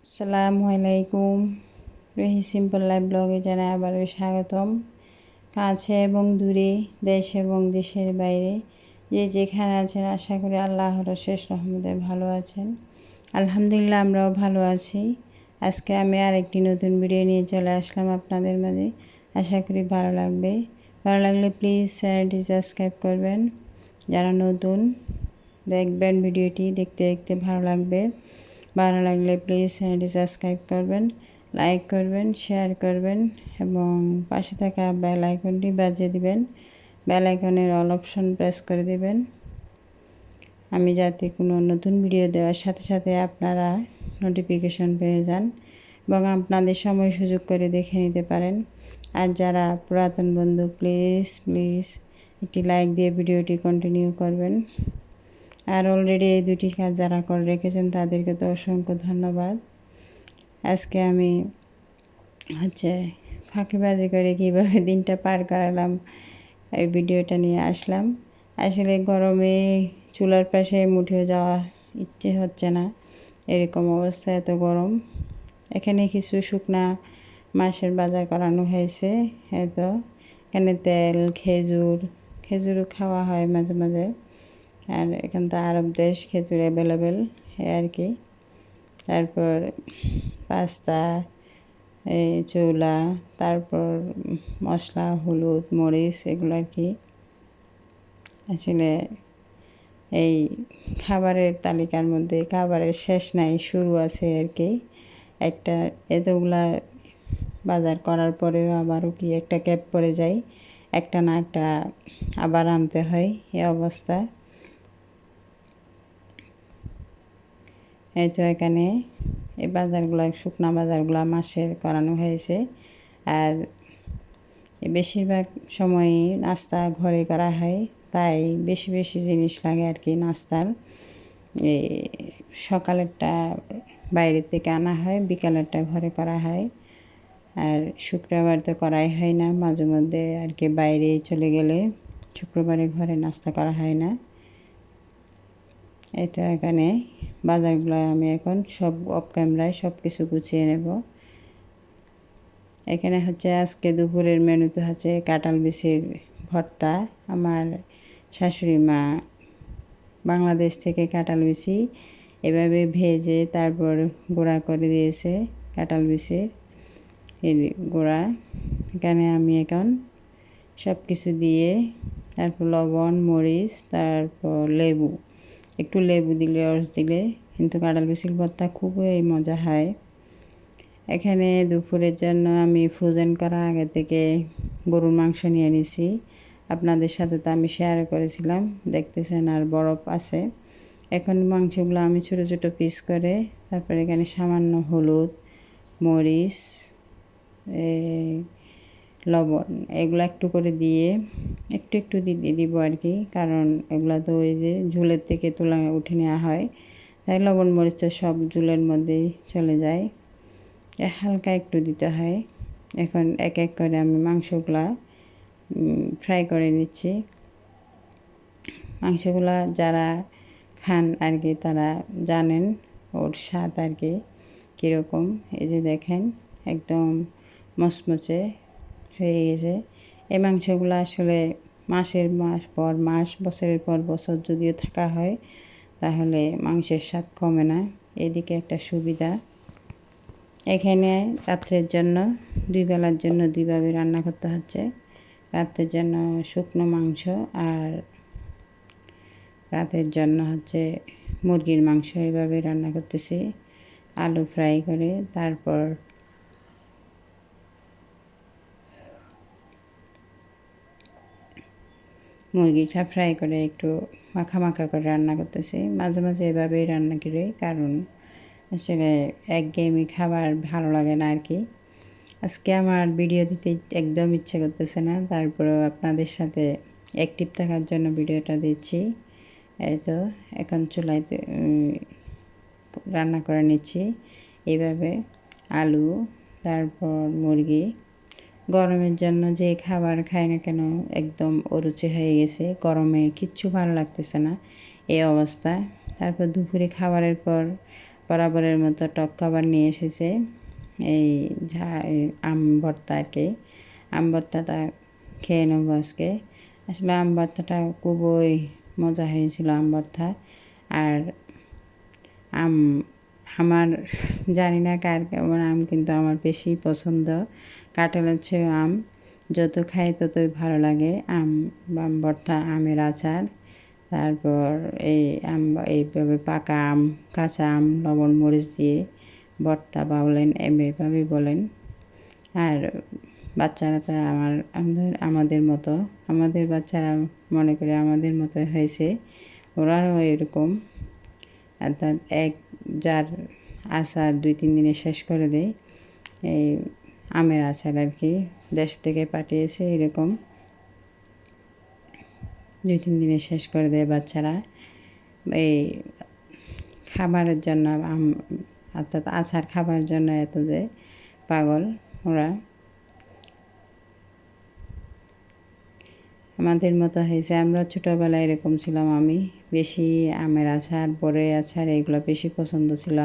আসসালামু আলাইকুম। Ruhi simple life ব্লগে জানাই আবারও স্বাগতম। কাছে এবং দূরে, দেশ এবং দেশের বাইরে যে যেখানে আছেন, আশা করি আল্লাহর শেষ রহমতে ভালো আছেন। আলহামদুলিল্লাহ, আমরাও ভালো আছি। আজকে আমি আরেকটি নতুন ভিডিও নিয়ে চলে আসলাম আপনাদের মাঝে। আশা করি ভালো লাগবে। ভালো লাগলে প্লিজ চ্যানেলটি সাবস্ক্রাইব করবেন। যারা নতুন দেখবেন, ভিডিওটি দেখতে দেখতে ভালো লাগবে। ভালো লাগলে প্লিজ চ্যানেলটি সাবস্ক্রাইব করবেন, লাইক করবেন, শেয়ার করবেন এবং পাশে থাকা বেল আইকনটি বাজিয়ে দিবেন। বেল আইকনের অল অপশন প্রেস করে দিবেন, আমি যাতে কোনো নতুন ভিডিও দেওয়ার সাথে সাথে আপনারা নোটিফিকেশন পেয়ে যান এবং আপনাদের সময় সুযোগ করে দেখে নিতে পারেন। আর যারা পুরাতন বন্ধু, প্লিজ একটি লাইক দিয়ে ভিডিওটি কন্টিনিউ করবেন। আর অলরেডি এই দুটি কাজ যারা করে রেখেছেন তাদেরকে তো অসংখ্য ধন্যবাদ। আজকে আমি ফাঁকিবাজি করে কীভাবে দিনটা পার করালাম এই ভিডিওটা নিয়ে আসলাম। আসলে গরমে চুলার পাশে মুঠেও যাওয়া ইচ্ছে হচ্ছে না, এরকম অবস্থা, এত গরম। এখানে কিছু শুকনা মাছের বাজার করানো হয়েছে। এখানে তেল, খেজুরও খাওয়া হয় মাঝে মাঝে। আর এখান তো আরব দেশ, খেজুর অ্যাভেলেবেল আর কি। তারপর পাস্তা, চৌলা, তারপর মশলা, হলুদ, মরিচ, এগুলো আর কি। আসলে এই খাবারের তালিকার মধ্যে খাবারের শেষ নাই, শুরু আছে আর কি। এতগুলা বাজার করার পরেও আবারও কি একটা গ্যাপ পড়ে যায়, একটা না একটা আবার আনতে হয়, এই অবস্থা। এই তো এখানে এই বাজারগুলো, শুকনা বাজারগুলো মাসের করানো হয়েছে। আর বেশিরভাগ সময়ই নাস্তা ঘরে করা হয়, তাই বেশি বেশি জিনিস লাগে আর কি নাস্তার। সকালেরটা বাইরের থেকে আনা হয়, বিকালেরটা ঘরে করা হয়। আর শুক্রবার তো করাই হয় না, মাঝে মধ্যে আর কি বাইরে চলে গেলে শুক্রবারে ঘরে নাস্তা করা হয় না। এটা এখানে বাজারগুলো আমি এখন সব অফ ক্যামেরায় সব কিছু গুছিয়ে নেব। এখানে আজকে দুপুরের মেনুতে কাঁঠাল বিচির ভর্তা। আমার শাশুড়ি মা বাংলাদেশ থেকে কাঁঠাল বিচি এভাবে ভেজে তারপর গুঁড়া করে দিয়েছে। কাঁঠাল বিচির গুঁড়া এখানে আমি এখন সব কিছু দিয়ে, তারপর লবণ, মরিচ, তারপর একটু লেবু দিলে, রস দিলে কিন্তু কাঁঠাল বিচির ভর্তা খুবই মজা হয়। এখানে দুপুরের জন্য আমি ফ্রোজেন করা আগে থেকে গরুর মাংস নিয়ে নিছি। আপনাদের সাথে তো আমি শেয়ার করেছিলাম, দেখতেছেন, আর বরফ আছে। এখন মাংসগুলো আমি ছোটো ছোটো পিস করে, তারপরে এখানে সামান্য হলুদ, মরিচ, লবণ, এগুলো একটু করে দিয়ে একটু দিয়ে দিব আর কি। কারণ এগুলো তো ওই যে ঝোলের থেকে তোলা উঠে নেওয়া হয়, তাই লবণ মরিচটা সব ঝোলের মধ্যেই চলে যায়, হালকা একটু দিতে হয়। এখন এক এক করে আমি মাংসগুলা ফ্রাই করে নিচ্ছি। মাংসগুলা যারা খান আর কি তারা জানেন ওর স্বাদ আর কি কীরকম। এই যে দেখেন, একদম মচমচে হয়ে গেছে। এই মাংসগুলো আসলে মাস পর মাস, বছরের পর বছর যদিও থাকা হয়, তাহলে মাংসের স্বাদ কমে না। এদিকে একটা সুবিধা। এখানে রাত্রের জন্য, দুই বেলার জন্য দুইভাবে রান্না করতে হচ্ছে। রাতের জন্য শুকনো মাংস, আর রাতের জন্য মুরগির মাংস। এভাবে রান্না করতেছি, আলু ফ্রাই করে। তারপর মুরগিটা ফ্রাই করে একটু মাখা মাখা করে রান্না করতেছি। মাঝে মাঝে এভাবেই রান্না করি, কারণ আসলে একঘেয়েমি খাবার ভালো লাগে না আর কি। আজকে আমার ভিডিও দিতে একদম ইচ্ছে করতেছে না, তারপরেও আপনাদের সাথে অ্যাক্টিভ থাকার জন্য ভিডিওটা দিচ্ছি। এই তো এখন চুলাইতে রান্না করে নিচ্ছি এইভাবে আলু, তারপর মুরগি। গরমের জন্য যে খাবার খাই না কেন একদম অরুচি হয়ে গেছে, গরমে কিচ্ছু ভালো লাগতেছে না, এই অবস্থা। তারপর দুপুরে খাবারের পর বরাবরের মতো টক খাবার নিয়ে এসেছে, এই আম ভর্তা আর কি। আম ভর্তাটা খেয়ে নেব আজকে। আসলে আম ভর্তাটা খুবই মজা হয়েছিল আম ভর্তা। আর আম আমার জানি না কার কেমন আম, কিন্তু আমার বেশি পছন্দ কাঁঠালের চেয়েও আম। যত খাই ততই ভালো লাগে। আম ভর্তা, আমের আচার, তারপর এই আম এইভাবে পাকা আম, কাঁচা আম লবণ মরিচ দিয়ে ভর্তা বলেন, এভাবেই বলেন। আর বাচ্চারা তো আমাদের মতো, আমাদের বাচ্চারা মনে করে আমাদের মতো হয়েছে, ওরাও এরকম। অর্থাৎ যার আচার 2-3 দিনে শেষ করে দেয়, এই আমের আচার আর কি, দেশ থেকে পাঠিয়েছে এরকম 2-3 দিনে শেষ করে দেয় বাচ্চারা। এই খাবারের জন্য অর্থাৎ আচার খাবার জন্য এত যে পাগল ওরা। আমাদের মতো হয়েছে, আমরা ছোটোবেলায় এরকম ছিলাম। আমি বেশি আমের আচার, বড়ের আচার এগুলো বেশি পছন্দ ছিল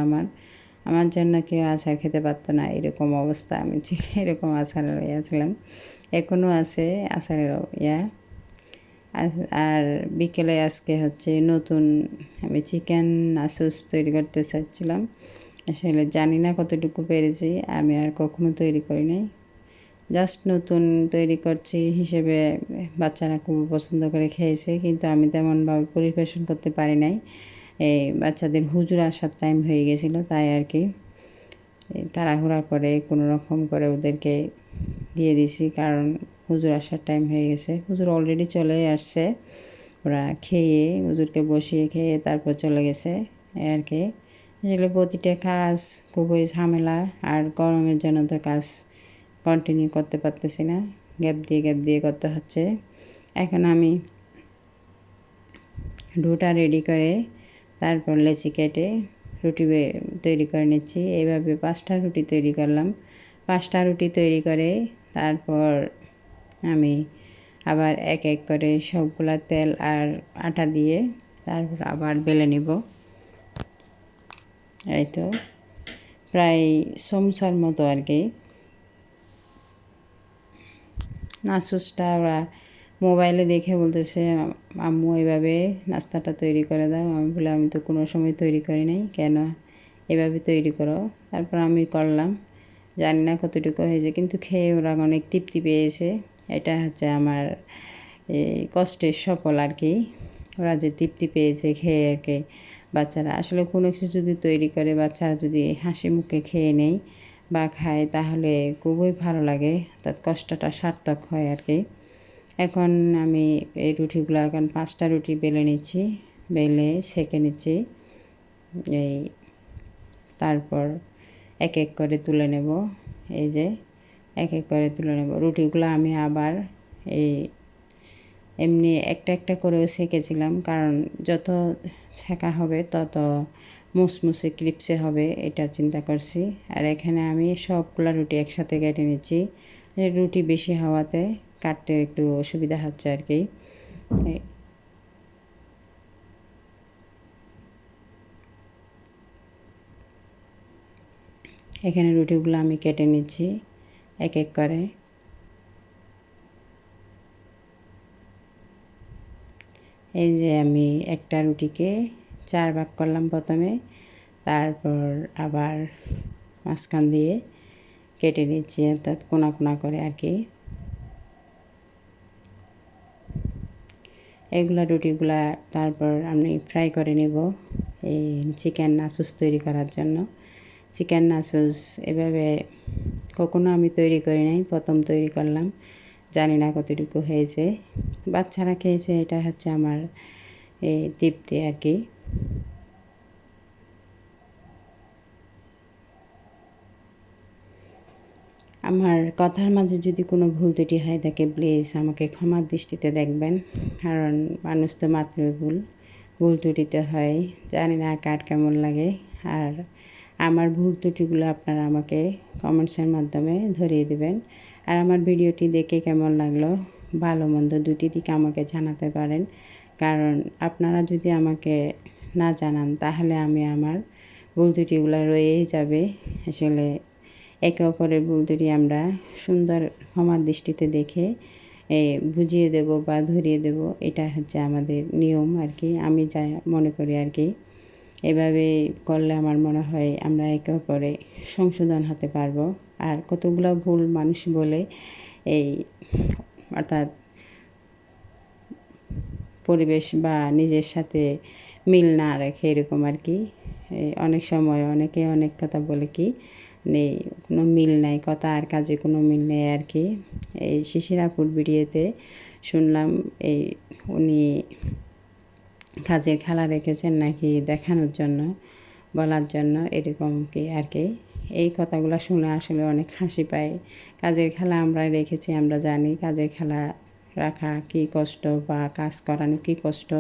আমার জন্য কেউ আচার খেতে পারতো না, এরকম অবস্থা। আমি এরকম আচারের ছিলাম, এখনও আছে আচারের ইয়া। আর বিকেলে আজকে হচ্ছে নতুন আমি চিকেন নাসুস তৈরি করতে চাচ্ছিলাম। আসলে জানি না কতটুকু পেরেছি, আমি আর কখনো তৈরি করি নাই, জাস্ট নতুন তৈরি করছি হিসেবে। বাচ্চারা খুব পছন্দ করে খেয়েছে, কিন্তু আমি তেমনভাবে পরিবেশন করতে পারি নাই। এই বাচ্চাদের হুজুর আসার টাইম হয়ে গেছিলো, তাই আর কি তাড়াহুড়া করে কোনো রকম করে ওদেরকে দিয়ে দিছি, কারণ হুজুর আসার টাইম হয়ে গেছে। হুজুর অলরেডি চলে আসছে, ওরা খেয়ে হুজুরকে বসিয়ে খেয়ে তারপর চলে গেছে আর কি। আসলে প্রতিটা কাজ খুবই ঝামেলা, আর গরমের জন্য তো কাজ কন্টিনিউ করতে পারতেছি না, গ্যাপ দিয়ে করতে হচ্ছে। এখন আমি ডোটা রেডি করে তারপর লেচি কেটে রুটি তৈরি করে নিচ্ছি। এইভাবে 5টা রুটি তৈরি করলাম। 5টা রুটি তৈরি করে তারপর আমি আবার এক এক করে সবগুলা তেল আর আটা দিয়ে তারপর আবার বেলে নিব। এই তো প্রায় সমোসার মতো আর কি। নাসুসটা ওরা মোবাইলে দেখে বলতেছে, আম্মু এভাবে নাস্তাটা তৈরি করে দাও। আমি বলে আমি তো কোনো সময় তৈরি করি নাই, কেন এভাবে তৈরি করো। তারপর আমি করলাম, জানি না কতটুকু হয়েছে, কিন্তু খেয়ে ওরা অনেক তৃপ্তি পেয়েছে। এটা হচ্ছে আমার এই কষ্টের সফল আর কি। ওরা যে তৃপ্তি পেয়েছে খেয়ে আর কি। বাচ্চারা আসলে কোনো কিছু যদি তৈরি করে বাচ্চারা যদি হাসি মুখে খেয়ে নেয় বা খায়, তাহলে খুবই ভালো লাগে, অর্থাৎ কষ্টটা সার্থক হয় আর কি। এখন আমি এই রুটিগুলো এখন 5টা রুটি বেলে নিচ্ছি, বেলে সেঁকে নিচ্ছি। এই তারপর এক এক করে তুলে নেব, এই যে এক এক করে তুলে নেব রুটিগুলো। আমি আবার এই এমনি একটা একটা করেও সেঁকেছিলাম, কারণ যত ছেঁকা হবে তত মুসমুসে ক্রিপসে হবে, এটা চিন্তা করছি। আর এখানে আমি সবগুলা রুটি একসাথে কেটে নিচ্ছি, রুটি বেশি হওয়াতে কাটতে একটু অসুবিধা হচ্ছে আর কি। এখানে রুটিগুলো আমি কেটে নিচ্ছি এক এক করে। এই যে আমি একটা রুটিকে 4 ভাগ করলাম প্রথমে, তারপর আবার মাঝখান দিয়ে কেটে নিচ্ছি, অর্থাৎ কোনা কোনা করে আর কি। এগুলা রুটিগুলা তারপর আমি ফ্রাই করে নেব এই চিকেন নাসুস তৈরি করার জন্য। চিকেন নাসুস এভাবে কখনো আমি তৈরি করি নাই, প্রথম তৈরি করলাম, জানি না কতটুকু হয়েছে। বাচ্চারা খেয়েছে, এটা হচ্ছে আমার এই তৃপ্তি আর কি। আমার কথার মাঝে যদি কোনো ভুল ত্রুটি হয় থাকে, প্লিজ আমাকে ক্ষমার দৃষ্টিতে দেখবেন, কারণ মানুষ তো মাত্রই ভুল ত্রুটিতে হয়। জানি না কার কেমন লাগে। আর আমার ভুল ত্রুটিগুলো আপনারা আমাকে কমেন্টসের মাধ্যমে ধরিয়ে দেবেন। আর আমার ভিডিওটি দেখে কেমন লাগলো, ভালো মন্দ দুটি দিক আমাকে জানাতে পারেন, কারণ আপনারা যদি আমাকে না জানান তাহলে আমি আমার ভুল ত্রুটিগুলো রয়েই যাবে। আসলে একে অপরের ভুল ত্রুটি আমরা সুন্দর ক্ষমার দৃষ্টিতে দেখে বুঝিয়ে দেব বা ধরিয়ে দেব, এটা হচ্ছে আমাদের নিয়ম আর কি। আমি যা মনে করি আর কি, এভাবে করলে আমার মনে হয় আমরা একে অপরে সংশোধন হতে পারবো। আর কতগুলো ভুল মানুষ বলে অর্থাৎ পরিবেশ বা নিজের সাথে মিল না রেখে এরকম আর কি। অনেক সময় অনেকে অনেক কথা বলে কি নেই, কোনো মিল নাই, কথা আর কাজে কোনো মিল নেই আর কি। এই শিশির আপুর ভিডিওতে শুনলাম উনি কাজের খেলা রেখেছেন নাকি দেখানোর জন্য, বলার জন্য, এরকম কি আর কি। এই কথাগুলো শুনে আসলে অনেক হাসি পায়। কাজের খেলা আমরা রেখেছি, আমরা জানি কাজের খেলা রাখা কী কষ্ট বা কাজ করানো কী কষ্ট।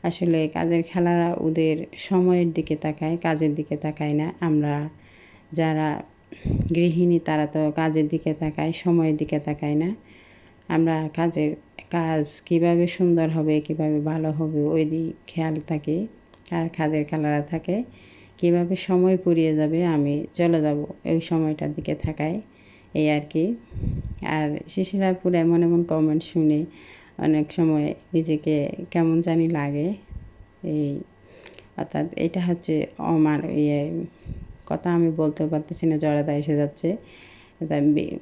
আসলে কাজের খেলারা ওদের সময়ের দিকে তাকায়, কাজের দিকে তাকায় না। আমরা যারা গৃহিণী তারা তো কাজের দিকে তাকায়, সময়ের দিকে তাকায় না। আমরা কাজ কিভাবে সুন্দর হবে, কিভাবে ভালো হবে ওই দিক খেয়াল থাকে। আর কাজের খেলারা থাকে কিভাবে সময় পুড়িয়ে যাবে, আমি চলে যাব ওই সময়টার দিকে থাকায়, এই আর কি। আর শিশিরা পুরো এমন এমন কমেন্ট শুনে অনেক সময় নিজেকে কেমন জানি লাগে। অর্থাৎ এটা হচ্ছে আমার কথা আমি বলতেও পারতেছি না, জড়তা এসে যাচ্ছে।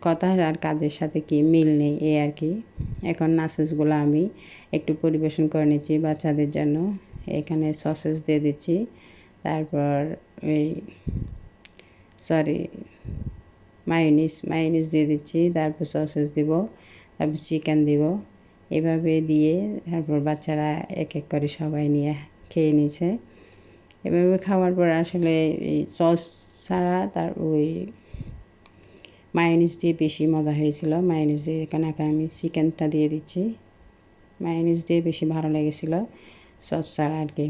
কথা আর কাজের সাথে কি মিল নেই, এই আর কি। এখন নাচুসগুলো আমি একটু পরিবেশন করে নিচ্ছি বাচ্চাদের জন্য। এখানে সসেস দিয়ে দিচ্ছি, তারপর মায়োনিজ দিয়ে দিচ্ছি, তারপর সসেস দিব, তারপর চিকেন দিব। এভাবে দিয়ে তারপর বাচ্চারা এক এক করে সবাই নিয়ে খেয়ে নিচ্ছে। এভাবে খাওয়ার পর আসলে সস ছাড়া তার মায়োনিজ দিয়ে বেশি মজা হয়েছিল। মায়োনিজ দিয়ে এখানে আমি চিকেনটা দিয়ে দিচ্ছি। মায়োনিজ দিয়ে বেশি ভালো লেগেছিলো সস ছাড়া আর কি।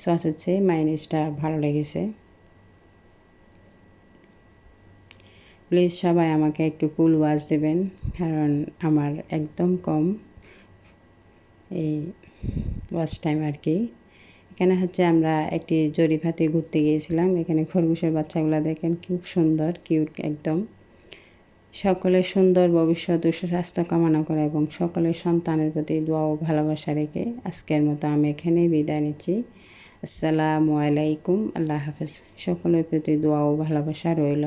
সসের চেয়ে মায়োনিজটা ভালো লেগেছে। প্লিজ সবাই আমাকে একটু ফুল ওয়াচ দেবেন, কারণ আমার একদম কম ওয়াচ টাইম আর কি। এখানে হচ্ছে আমরা একটি জরিফাতে ঘুরতে গিয়েছিলাম। এখানে খরগোশের বাচ্চাগুলো দেখেন, খুব সুন্দর, কিউট একদম। সকলের সুন্দর ভবিষ্যৎ ও সুস্বাস্থ্য কামনা করে এবং সকলের সন্তানের প্রতি দোয়া ও ভালোবাসা রেখে আজকের মতো আমি এখানেই বিদায় নিচ্ছি। আসসালামু আলাইকুম, আল্লাহ হাফেজ। সকলের প্রতি দোয়া ও ভালোবাসা রইল।